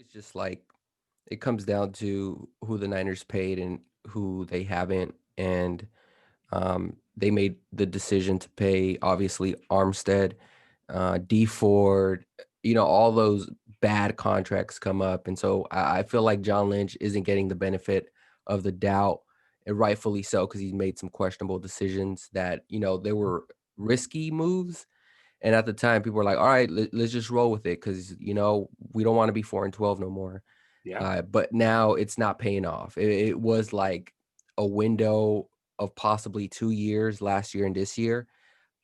it's just like it comes down to who the Niners paid and who they haven't. And they made the decision to pay obviously Armstead, D Ford, all those bad contracts come up. And so I feel like John Lynch isn't getting the benefit of the doubt, and rightfully so, because he's made some questionable decisions that, they were risky moves. And at the time, people were like, all right, let's just roll with it because, we don't want to be 4-12 no more. Yeah. But now it's not paying off. It was like a window of possibly 2 years last year and this year.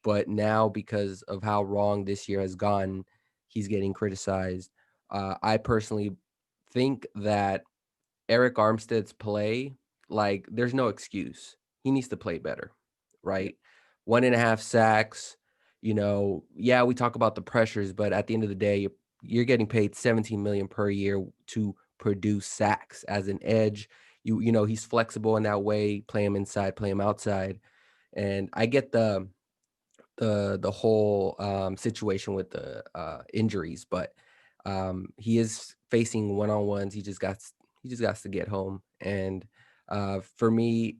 But now, because of how wrong this year has gone, he's getting criticized. I personally think that Arik Armstead's play, like, there's no excuse. He needs to play better, Yeah. right? 1.5 sacks. Yeah, we talk about the pressures, but at the end of the day, you're getting paid 17 million per year to produce sacks as an edge. He's flexible in that way. Play him inside, play him outside. And I get the whole situation with the injuries, but he is facing one-on-ones. He just got to get home. And for me,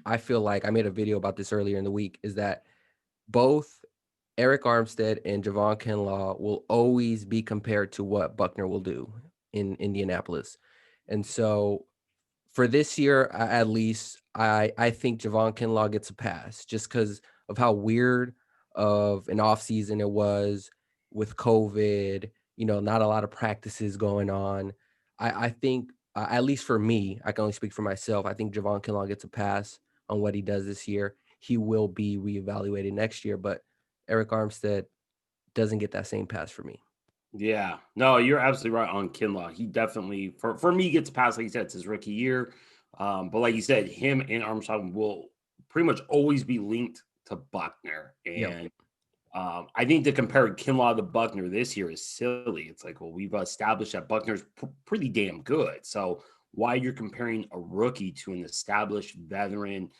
I feel like I made a video about this earlier in the week. Is that both Eric Armstead and Javon Kinlaw will always be compared to what Buckner will do in Indianapolis, and so for this year, at least, I think Javon Kinlaw gets a pass just because of how weird of an offseason it was with COVID, not a lot of practices going on. I think, at least for me, I can only speak for myself. I think Javon Kinlaw gets a pass on what he does this year. He will be reevaluated next year, but Eric Armstead doesn't get that same pass for me. Yeah. No, you're absolutely right on Kinlaw. He definitely, for me, gets past, like you said, it's his rookie year. But like you said, him and Armstrong will pretty much always be linked to Buckner. Yep. And I think to compare Kinlaw to Buckner this year is silly. It's like, well, we've established that Buckner's pretty damn good. So why you're comparing a rookie to an established veteran?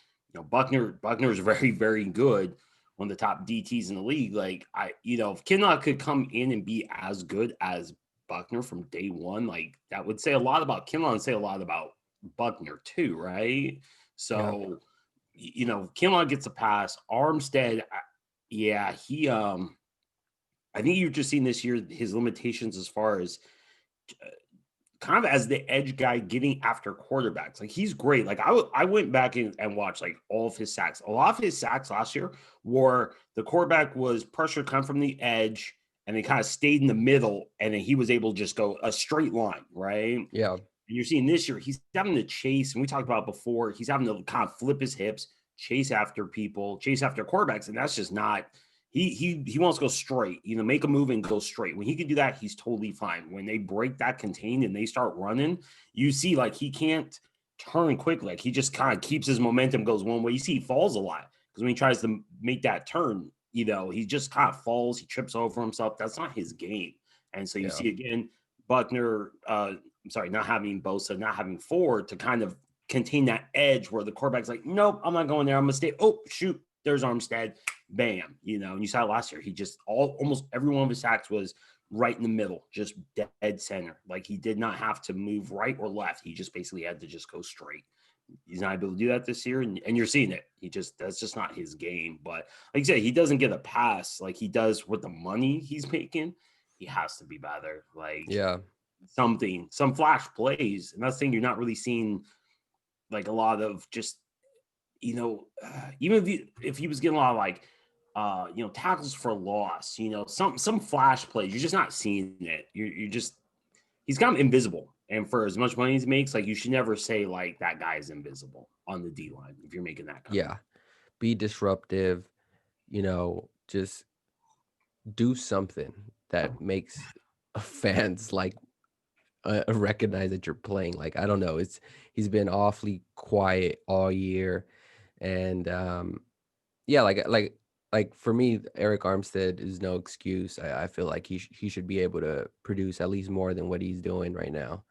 Buckner's very, very good, one of the top DTs in the league. Like if Kinlaw could come in and be as good as Buckner from day one, like that would say a lot about Kinlaw and say a lot about Buckner too, right? Yeah. So, Kinlaw gets a pass. Armstead, yeah, I think you've just seen this year his limitations as far as kind of as the edge guy getting after quarterbacks. Like he's great. Like I went back and watched like all of his sacks. A lot of his sacks last year were the quarterback was pressure come from the edge and they kind of stayed in the middle and then he was able to just go a straight line, right? And Yeah. you're seeing this year he's having to chase, and we talked about before, he's having to kind of flip his hips, chase after people, chase after quarterbacks, and that's just not he wants to go straight, make a move and go straight. When he can do that, he's totally fine. When they break that contain and they start running, you see like he can't turn quickly. Like he just kind of keeps his momentum, goes one way. You see he falls a lot because when he tries to make that turn, he just kind of falls, he trips over himself. That's not his game. And so you Yeah. see again, Buckner, I'm sorry, not having Bosa, not having Ford to kind of contain that edge where the quarterback's like, nope, I'm not going there. I'm gonna stay. Oh, shoot, there's Armstead. Bam, and you saw it last year. He just almost every one of his sacks was right in the middle, just dead center. Like he did not have to move right or left. He just basically had to just go straight. He's not able to do that this year, and you're seeing it. That's just not his game. But like I said, he doesn't get a pass like he does with the money he's making. He has to be better. Like Yeah. some flash plays, and that's the thing you're not really seeing like a lot of just even if he was getting a lot of like tackles for loss, some flash plays, you're just not seeing it. You're just he's kind of invisible. And for as much money as he makes, like you should never say like that guy is invisible on the D line if you're making that kind of Yeah. money. Be disruptive, just do something that makes fans like recognize that you're playing. Like, I don't know, he's been awfully quiet all year. And yeah, like for me, Eric Armstead is no excuse. I feel like he should be able to produce at least more than what he's doing right now.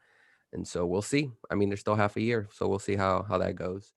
And so we'll see. I mean, there's still half a year, so we'll see how that goes.